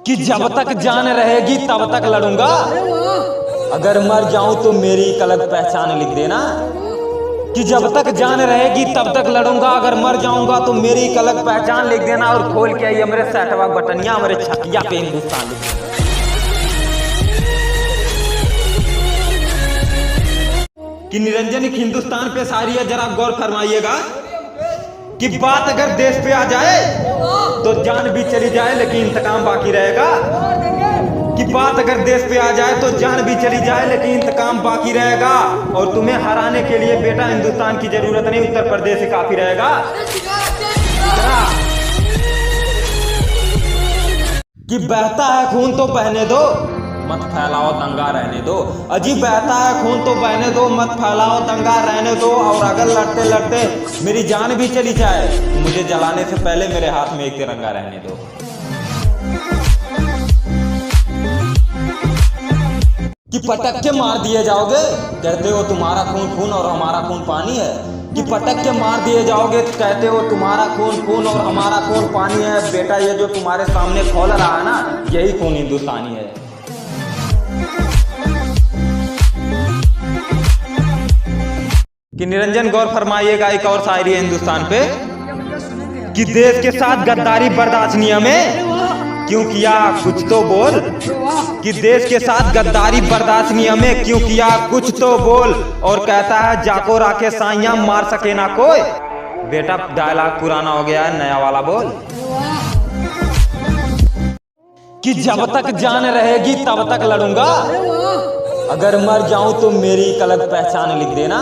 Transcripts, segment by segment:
कि जब तक जान रहेगी तब तक लड़ूंगा, अगर मर जाऊं तो मेरी एक अलग पहचान लिख देना। कि जब तक जान रहेगी तब तक लड़ूंगा, अगर मर जाऊंगा तो मेरी एक अलग पहचान लिख देना। और खोल के आई मेरे सेटवा बटनिया, मेरे छतिया पे हिंदुस्तान लिख देना। कि निरंजन एक हिंदुस्तान पे शायरी है, जरा गौर फरमाइएगा। कि बात अगर देश पे आ जाए तो जान भी चली जाए लेकिन इंतकाम बाकी रहेगा। कि बात अगर देश पे आ जाए तो जान भी चली जाए लेकिन इंतकाम बाकी रहेगा। और तुम्हें हराने के लिए बेटा हिंदुस्तान की जरूरत नहीं, उत्तर प्रदेश ही काफी रहेगा। कि बहता है खून तो बहने दो, मत फैलाओ दंगा रहने दो। अजीब बहता है खून तो बहने दो, मत फैलाओ दंगा रहने दो। और अगर लड़ते लड़ते मेरी जान भी चली जाए तो मुझे जलाने से पहले मेरे हाथ में एक तिरंगा रहने दो। कि पटक के मार दिए जाओगे, कहते हो तुम्हारा खून खून और हमारा खून पानी है। कि पटक के मार दिए जाओगे, कहते हो तुम्हारा खून खून और हमारा खून पानी है। बेटा ये जो तुम्हारे सामने खोल रहा है ना, यही खून हिंदुस्तानी है। कि निरंजन गौर फरमाइएगा, एक और शायरी है हिंदुस्तान पे। कि देश के साथ गद्दारी बर्दाश्त नहीं हमें, क्यों किया कुछ तो बोल। कि देश के साथ गद्दारी बर्दाश्त नहीं हमें, क्यों किया कुछ तो बोल। और कहता है जाको राके साइयां मार सके ना कोई। बेटा डायलॉग पुराना हो गया है, नया वाला बोल। कि जब तक जान रहेगी तब तक लड़ूंगा, अगर मर जाऊं तो मेरी एक अलग पहचान लिख देना।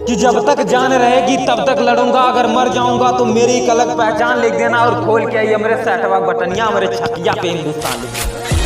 कि जब तक जान रहेगी तब तक लड़ूंगा, अगर मर जाऊंगा तो मेरी एक अलग पहचान लिख देना। और खोल के आई मेरे सेटवा बटनिया, मेरे छतिया पे हिंदुस्तान लिख देना।